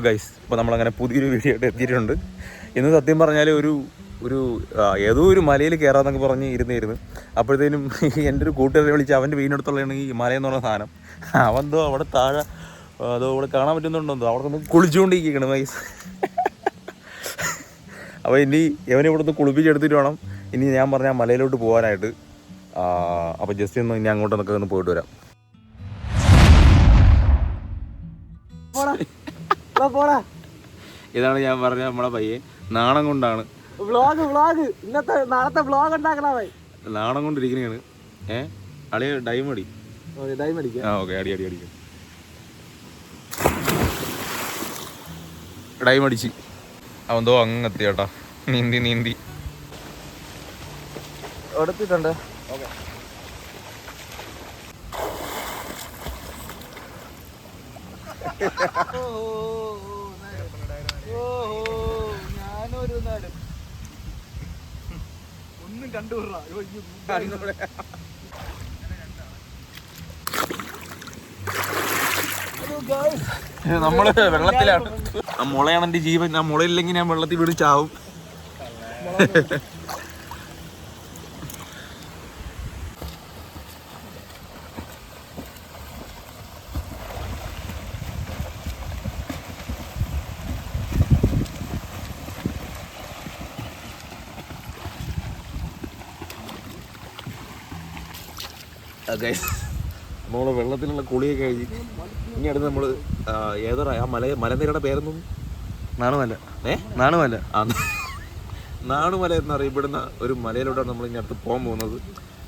Guys, ഇപ്പോൾ നമ്മളങ്ങനെ പുതിയൊരു വീഡിയോ ആയിട്ട് എത്തിയിട്ടുണ്ട്. ഇന്ന് സത്യം പറഞ്ഞാൽ ഏതോ ഒരു മലയിൽ കയറാമെന്നൊക്കെ പറഞ്ഞ് ഇരുന്നിരുന്നു. അപ്പോഴത്തേനും എൻ്റെ ഒരു കൂട്ടുകാരെ വിളിച്ച് അവൻ്റെ വീടിനടുത്തുള്ളതാണ് ഈ മലയെന്ന് പറഞ്ഞ സാധനം. അവന്തോ അവിടെ താഴെ അതോ അവിടെ കാണാൻ പറ്റുന്നുണ്ടോ അവിടെ നിന്ന് കുളിച്ചുകൊണ്ടിരിക്കണം ഗൈസ്. അപ്പോൾ ഇനി ഇവനെ ഇവിടുന്ന് കുളിപ്പിച്ചെടുത്തിട്ട് വേണം ഇനി ഞാൻ പറഞ്ഞ മലയിലോട്ട് പോകാനായിട്ട്. അപ്പോൾ ജസ്റ്റ് ഒന്ന് ഇനി അങ്ങോട്ടൊക്കെ ഒന്ന് പോയിട്ട് വരാം. ഇതാണ് ഞാൻ പറഞ്ഞ നമ്മളെ പയ്യെ നാണം കൊണ്ടാണ് ഇന്നത്തെ നാളത്തെ വ്ളോഗ് ഉണ്ടാക്കണേ. നാണം കൊണ്ടിരിക്കുന്നതാണ്. അളിയ ഡൈം അടി. ഓക്കെ, അടി അടിക്കും. ഡൈം അടിച്ച് അവന്തോ അങ്ങെത്തി കേട്ടാ. നീന്തി എടുത്തിട്ടുണ്ട്. ഞാനൊരു നാട് ഒന്നും കണ്ടുകൂടാ. നമ്മള് വെള്ളത്തിലാണ്. ആ മുളയാണ് എൻ്റെ ജീവൻ. ആ മുളയില്ലെങ്കിൽ ഞാൻ വെള്ളത്തിൽ വീട് ചാവും. നമ്മള് വെള്ളത്തിലുള്ള കുളിയൊക്കെ കഴിഞ്ഞ് ഇനി അടുത്ത് നമ്മള് ഏതൊരു ആ മലനിരയുടെ പേരൊന്നും നാണുമല എന്നറിയപ്പെടുന്ന ഒരു മലയിലോട്ടാണ് നമ്മൾ ഇനി അടുത്ത് പോകാൻ പോകുന്നത്.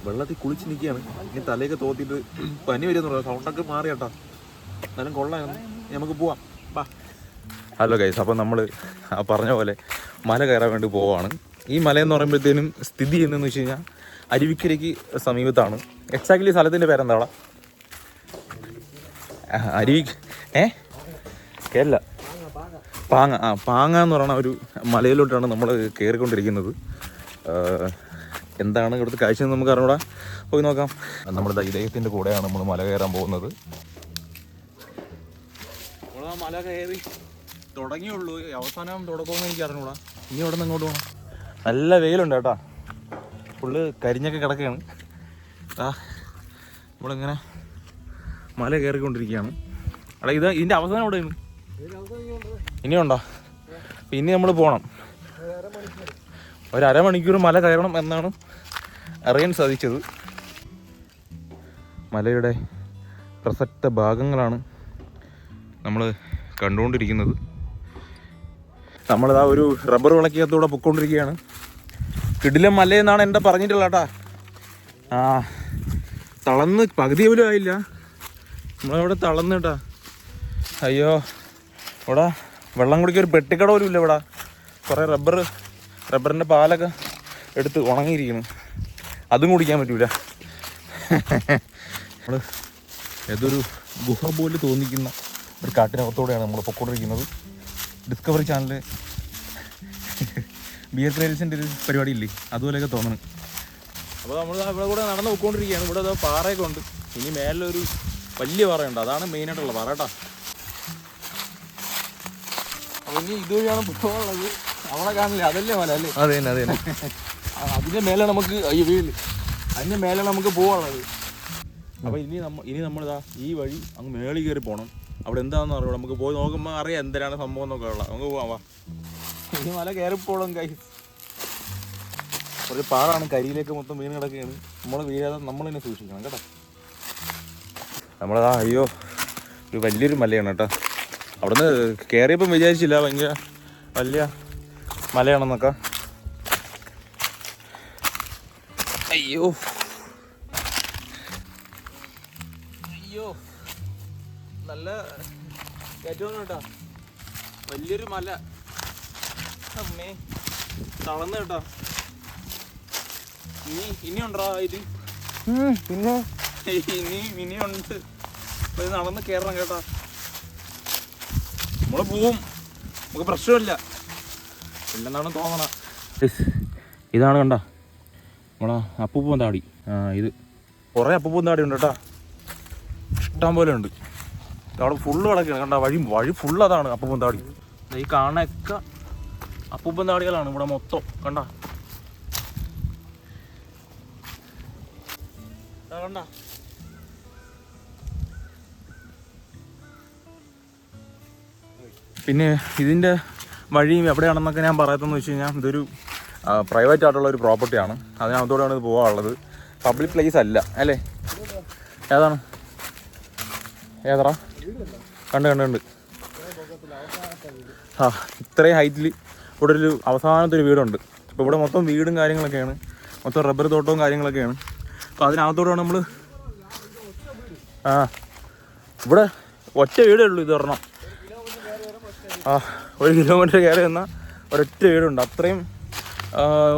വെള്ളത്തിൽ കുളിച്ച് നിൽക്കുകയാണ്. ഇനി തലയൊക്കെ തോത്തിയിട്ട് പനി വരുമെന്നുള്ള സൗണ്ടൊക്കെ മാറി കേട്ടോ. എന്നാലും കൊള്ളാം, നമുക്ക് പോവാം. ബാ. ഹലോ ഗൈസ്, അപ്പം നമ്മൾ ആ പറഞ്ഞ പോലെ മല കയറാൻ വേണ്ടി പോവാണ്. ഈ മലയെന്ന് പറയുമ്പോഴത്തേനും സ്ഥിതി ചെയ്യുന്നതെന്ന് വെച്ച് കഴിഞ്ഞാൽ അരുവിക്കരയ്ക്ക് സമീപത്താണ്. എക്സാക്ട്ലി സ്ഥലത്തിൻ്റെ പേരെന്താടാ? കേരള പാങ്ങ എന്ന് പറയുന്ന ഒരു മലയിലോട്ടാണ് നമ്മൾ കയറിക്കൊണ്ടിരിക്കുന്നത്. എന്താണ് ഇവിടുത്തെ കാഴ്ച എന്ന് നമുക്ക് അറിഞ്ഞൂടാ. പോയി നോക്കാം. നമ്മുടെ ഇദ്ദേഹത്തിൻ്റെ കൂടെയാണ് നമ്മൾ മല കയറാൻ പോകുന്നത്. നമ്മൾ മല കയറി തുടങ്ങിയുള്ളൂ, അവസാനം തുടക്കമെന്ന് എനിക്ക് അറിഞ്ഞൂടാ. ഇനി ഇവിടെ നിന്ന് ഇങ്ങോട്ട് പോകണം. നല്ല വെയിലുണ്ട് കേട്ടോ. ഫുള്ള് കരിഞ്ഞൊക്കെ കിടക്കുകയാണ്. നമ്മളിങ്ങനെ മല കയറിക്കൊണ്ടിരിക്കുകയാണ്. അവിടെ ഇതിൻ്റെ അവസാനം എവിടെയാണ്? ഇനിയുണ്ടോ? ഇനി നമ്മൾ പോകണം. ഒരു അരമണിക്കൂർ മല കയറണം എന്നാണ് അറിയാൻ സാധിച്ചത്. മലയുടെ പ്രസക്ത ഭാഗങ്ങളാണ് നമ്മൾ കണ്ടുകൊണ്ടിരിക്കുന്നത്. നമ്മളിതാ ഒരു റബ്ബർ വിളക്കകത്തൂടെ പൊയ്ക്കൊണ്ടിരിക്കുകയാണ്. കിടിലം മലയെന്നാണ് എൻ്റെ പറഞ്ഞിട്ടുള്ള കേട്ടാ. തളർന്ന് പകുതി പോലും ആയില്ല. നമ്മളിവിടെ തളർന്ന് കേട്ടാ. അയ്യോ, ഇവിടെ വെള്ളം കുടിക്കാൻ ഒരു പെട്ടിക്കട പോലും ഇല്ല. ഇവിടെ കുറേ റബ്ബറിൻ്റെ പാലൊക്കെ എടുത്ത് ഉണങ്ങിയിരിക്കുന്നു. അതും കുടിക്കാൻ പറ്റൂല. നമ്മൾ ഏതൊരു ഗുഹ പോലെ തോന്നിക്കുന്ന ഒരു കാട്ടിനകത്തോടെയാണ് നമ്മൾ പൊയ്ക്കൊണ്ടിരിക്കുന്നത്. ഡിസ്കവറി ചാനൽ ബിയർ ട്രയൽസിൻ്റെ ഒരു പരിപാടി ഇല്ലേ, അതുപോലെയൊക്കെ തോന്നണം. അപ്പോൾ നമ്മൾ ഇവിടെ കൂടെ നടന്ന് പോയിക്കൊണ്ടിരിക്കുകയാണ്. ഇവിടെ അതോ പാറയൊക്കെ ഉണ്ട്. ഇനി മേലൊരു വലിയ പാറയുണ്ട്, അതാണ് മെയിനായിട്ടുള്ള പാറ കേട്ടോ. അപ്പോൾ ഇനി ഇതുവഴിയാണ് പോകാനുള്ളത്. അവിടെ കാണില്ലേ, അതല്ലേ മല അല്ലേ? അതെ തന്നെ. അതിൻ്റെ മേലെ നമുക്ക് അതിൻ്റെ മേലെ നമുക്ക് പോകാനുള്ളത്. അപ്പോൾ ഇനി നമ്മളിതാ ഈ വഴി അങ്ങ് മേളിൽ കയറി പോകണം. അവിടെ എന്താണെന്ന് അറിയാം. നമുക്ക് പോയി നോക്കുമ്പോൾ അറിയാം എന്തിനാണ് സംഭവം എന്നൊക്കെ ഉള്ളത്. നമുക്ക് പോവാം. വാ, ഈ മല കയറിപ്പോളും കൈ. ഒരു പാടാണ്, കരിയിലേക്ക് മൊത്തം വീണ് കിടക്കുകയാണ്. നമ്മൾ വീഴാതെ നമ്മളിനെ സൂക്ഷിക്കണം കേട്ടോ. നമ്മളതാ അയ്യോ ഒരു വലിയൊരു മലയാണ് കേട്ടോ. അവിടുന്ന് കയറിയപ്പം വിചാരിച്ചില്ല ഭയങ്കര വലിയ മലയാണെന്നൊക്കെ. അയ്യോ നല്ല കയറ്റമാണ് കേട്ടോ. വലിയൊരു മല. അമ്മേ തളർന്ന് കേട്ടോ. ഇനിയുണ്ടോ ഇത്? പിന്നെ ഇനിയുണ്ട്. അപ്പോൾ ഇത് നടന്ന് കയറണം കേട്ടോ. നമ്മൾ പോവും, നമുക്ക് പ്രശ്നമില്ല. ഇല്ലെന്നാണ് തോന്നണം. ഇതാണ് കണ്ട നമ്മളെ അപ്പൂപ്പൻ താടി. ഇത് കുറേ അപ്പൂപ്പൻ താടി ഉണ്ട് കേട്ടോ. ഇഷ്ടം പോലെ ഉണ്ട്. അവിടെ ഫുള്ള് കിടക്കുകയാണ് കണ്ട. വഴി ഫുള്ള് അതാണ് അപ്പൂപ്പൻ താടി. ഈ കാണൊക്കെ അപ്പൂപ്പൻ താടികളാണ് ഇവിടെ മൊത്തം കണ്ട. കണ്ട പിന്നെ ഇതിൻ്റെ വഴിയും എവിടെയാണെന്നൊക്കെ ഞാൻ പറയത്തെന്ന് വെച്ച് കഴിഞ്ഞാൽ ഇതൊരു പ്രൈവറ്റ് ആയിട്ടുള്ള ഒരു പ്രോപ്പർട്ടിയാണ്. അതിനകത്തോടെയാണ് ഇത് പോകാനുള്ളത്. പബ്ലിക് പ്ലേസ് അല്ല അല്ലേ? ഏതാണ് ഏതാ കണ്ട് ഇത്രയും ഹൈറ്റിൽ ഇവിടെ ഒരു അവസാനത്തെ ഒരു വീടുണ്ട്. അപ്പോൾ ഇവിടെ മൊത്തം വീടും കാര്യങ്ങളൊക്കെയാണ്, മൊത്തം റബ്ബർ തോട്ടവും കാര്യങ്ങളൊക്കെയാണ്. അപ്പോൾ അതിനകത്തോടെയാണ് നമ്മൾ ഇവിടെ ഒറ്റ വീടേ ഉള്ളൂ ഇത് ഒരെണ്ണം. 1 കിലോമീറ്റർ കയറി വന്നാൽ ഒരൊറ്റ വീടുണ്ട്. അത്രയും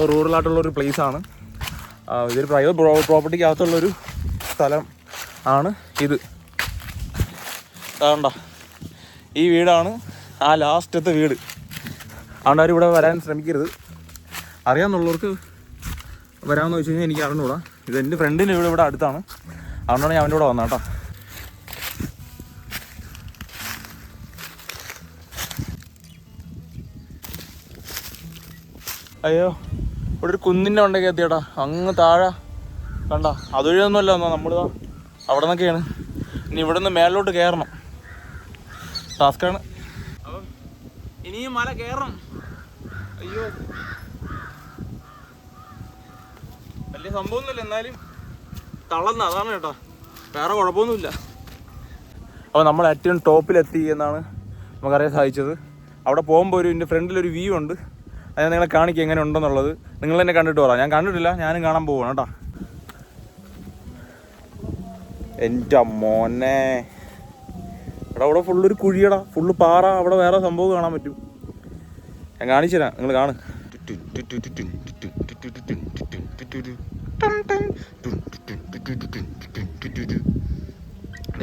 റൂറലായിട്ടുള്ളൊരു പ്ലേസാണ്. ഇതൊരു പ്രൈവറ്റ് പ്രോപ്പർട്ടിക്കകത്തുള്ളൊരു സ്ഥലം ആണ് ഇത്. അതുകൊണ്ടാ ഈ വീടാണ് ആ ലാസ്റ്റത്തെ വീട്. അതുകൊണ്ട് ആരും ഇവിടെ വരാൻ ശ്രമിക്കരുത്. അറിയാമെന്നുള്ളവർക്ക് വരാമെന്ന് വെച്ച് കഴിഞ്ഞാൽ എനിക്ക് അറിഞ്ഞുകൂടാ. ഇത് എൻ്റെ ഫ്രണ്ടിൻ്റെ വീട് ഇവിടെ അടുത്താണ്. അതുകൊണ്ടാണ് ഞാൻ അവൻ്റെ കൂടെ വന്നത് കേട്ടോ. അയ്യോ ഇവിടെ ഒരു കുന്നിൻ്റെ ഉണ്ടെങ്കിൽ എത്തിയേട്ടാ. അങ്ങ് താഴെ കണ്ട. അതുവഴിയൊന്നുമല്ല എന്നാ നമ്മളിതാ അവിടെ നിന്നൊക്കെയാണ്. ഇനി ഇവിടെ നിന്ന് മേലോട്ട് കയറണം. ടാസ്ക്കാണ്. അപ്പം ഇനിയും മല കയറണം. അയ്യോ വലിയ സംഭവമൊന്നുമില്ല, എന്നാലും തളർന്ന അതാണ് കേട്ടോ, വേറെ കുഴപ്പമൊന്നുമില്ല. അപ്പോൾ നമ്മൾ ഏറ്റവും ടോപ്പിലെത്തി എന്നാണ് നമുക്കറിയാൻ സാധിച്ചത്. അവിടെ പോകുമ്പോൾ എൻ്റെ ഫ്രണ്ടിലൊരു വ്യൂ ഉണ്ട്. അത് നിങ്ങളെ കാണിക്കുക എങ്ങനെ ഉണ്ടെന്നുള്ളത്. നിങ്ങൾ തന്നെ കണ്ടിട്ട് പറയാം. ഞാൻ കണ്ടിട്ടില്ല, ഞാനും കാണാൻ പോവാണ് കേട്ടോ. എൻ്റെ മോനെ അവിടെ ഫുള്ളൊരു കുഴിയടാ, ഫുള്ള് പാറ. അവിടെ വേറെ സംഭവം കാണാൻ പറ്റും. ഞാൻ കാണിച്ചു തരാം, നിങ്ങൾ കാണും.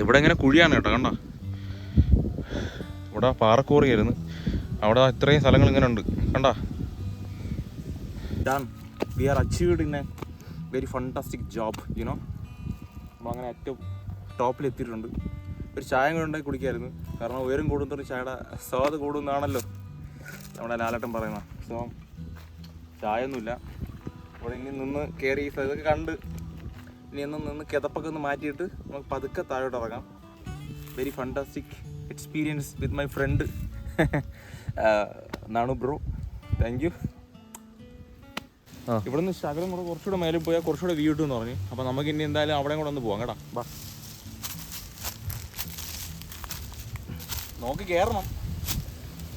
ഇവിടെ ഇങ്ങനെ കുഴിയാണ് കേട്ടോ കണ്ട. ഇവിടെ പാറക്കോറിയായിരുന്നു. അവിടെ ഇത്രയും സ്ഥലങ്ങൾ ഇങ്ങനെ ഉണ്ട് കണ്ട. Done. We are achieved in a very fantastic job, you know. നമ്മളങ്ങനെ ഏറ്റവും ടോപ്പിലെത്തിയിട്ടുണ്ട്. ഒരു ചായ കൂടെ ഉണ്ടാക്കി കുടിക്കായിരുന്നു. കാരണം ഉയരം കൂടുന്നൊരു ചായയുടെ സ്വാദ് കൂടുന്നതാണല്ലോ നമ്മുടെ ലാലേട്ടൻ പറയുന്നത്. സോ ചായയൊന്നുമില്ല. ഇവിടെ ഇനി നിന്ന് കയറി ഇതൊക്കെ കണ്ട് ഇനി നിന്ന് കിതപ്പൊക്കെ ഒന്ന് മാറ്റിയിട്ട് നമുക്ക് പതുക്കെ താഴോട്ട് ഇറങ്ങാം. Very fantastic experience with my friend Nanu bro. Thank you. ഇവിടെ നിന്ന് ശകലം കൂടെ കുറച്ചുകൂടെ മേലെ പോയാൽ കുറച്ചുകൂടെ വ്യൂ കിട്ടുമെന്ന് പറഞ്ഞു. അപ്പോൾ നമുക്ക് ഇനി എന്തായാലും അവിടെയും കൂടെ ഒന്ന് പോകാം കേട്ടോ. ബാ നോക്കി കയറണം.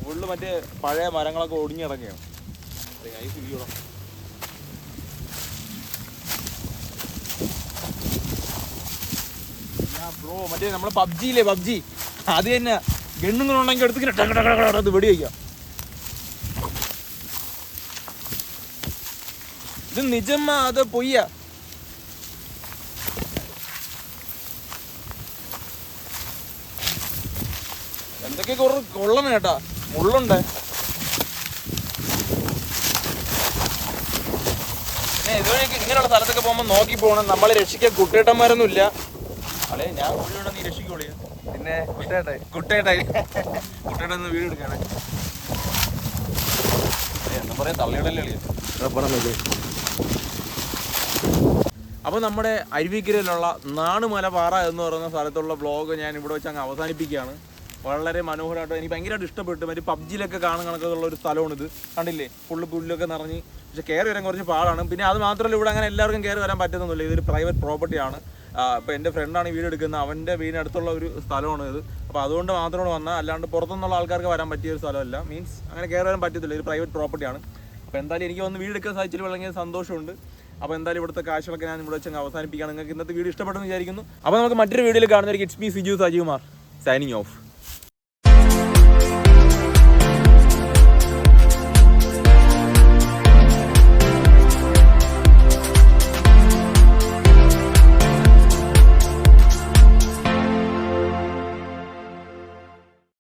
ഫുള്ള് മറ്റേ പഴയ മരങ്ങളൊക്കെ ഒടിഞ്ഞിറങ്ങിയാണ്. നൈസ് വ്യൂ ഇടാം. ബ്രോ മറ്റേ നമ്മളെ പബ്ജിയില്ലേ, പബ്ജി അത് തന്നെ ഗണ്ണുങ്ങളുണ്ടെങ്കിൽ എടുത്തിങ്ങനെ അത് വെടി വയ്ക്കാം. ഇത് നിജമാ അത് പൊയ്യ? എന്തൊക്കെ കൊള്ളണം കേട്ടാ, മുള്ളുണ്ട്. പിന്നെ ഇതുവഴിക്ക് ഇങ്ങനെയുള്ള സ്ഥലത്തൊക്കെ പോകുമ്പോൾ നോക്കി പോകണം. നമ്മളെ രക്ഷിക്കാൻ കുട്ടേട്ടന്മാരൊന്നും ഇല്ല. അല്ലേ ഞാൻ കുഴിയോടെ നീ രക്ഷിക്കോളിയ. പിന്നെ കുട്ടേട്ടായി കുട്ടേട്ടന്ന് വീട് എടുക്കാണ്. എന്താ പറയാ, തള്ളിയിടല്ലേ. അപ്പോൾ നമ്മുടെ അരുവിക്കരയിലുള്ള നാണുമലപാറ എന്ന് പറയുന്ന സ്ഥലത്തുള്ള വ്ളോഗ് ഞാൻ ഇവിടെ വെച്ച് അങ്ങ് അവസാനിപ്പിക്കുകയാണ്. വളരെ മനോഹരമായിട്ട് എനിക്ക് ഭയങ്കരമായിട്ട് ഇഷ്ടപ്പെട്ടു. മറ്റേ പബ്ജിയിലൊക്കെ കാണുന്ന കണക്കുള്ള ഒരു സ്ഥലമാണിത്. കണ്ടില്ലേ, ഫുള്ള് പുല്ലൊക്കെ നിറഞ്ഞ്. പക്ഷെ കയറി വരാൻ കുറച്ച് പാടാണ്. പിന്നെ അത് മാത്രമല്ല ഇവിടെ അങ്ങനെ എല്ലാവർക്കും കയറി വരാൻ പറ്റുന്നൊന്നുമില്ല. ഇതൊരു പ്രൈവറ്റ് പ്രോപ്പർട്ടിയാണ്. ഇപ്പോൾ എൻ്റെ ഫ്രണ്ടാണ് വീട് എടുക്കുന്നത്. അവൻ്റെ വീടിനടുത്തുള്ള ഒരു സ്ഥലമാണ് ഇത്. അപ്പോൾ അതുകൊണ്ട് മാത്രമാണ് വന്നാൽ, അല്ലാണ്ട് പുറത്തുനിന്നുള്ള ആൾക്കാർക്ക് വരാൻ പറ്റിയ ഒരു സ്ഥലമല്ല. മീൻസ് അങ്ങനെ കയറി വരാൻ പറ്റത്തില്ല. ഒരു പ്രൈവറ്റ് പ്രോപ്പർട്ടിയാണ്. അപ്പോൾ എന്തായാലും എനിക്ക് വന്ന് വീട് എടുക്കാൻ സാധിച്ചതിൽ വളരെ സന്തോഷമുണ്ട്. അപ്പോൾ എന്തായാലും ഇവിടുത്തെ കാഴ്ചകളൊക്കെ ഞാൻ ഇവിടെ വെച്ച് അവസാനിപ്പിക്കുകയാണ്. നിങ്ങൾക്ക് ഇന്നത്തെ വീഡിയോ ഇഷ്ടപ്പെട്ടെന്ന് വിചാരിക്കുന്നു. അപ്പോൾ നമുക്ക് മറ്റൊരു വീഡിയോയിൽ കാണുന്നതായിരിക്കും. It's me Siju Sajikumar signing of.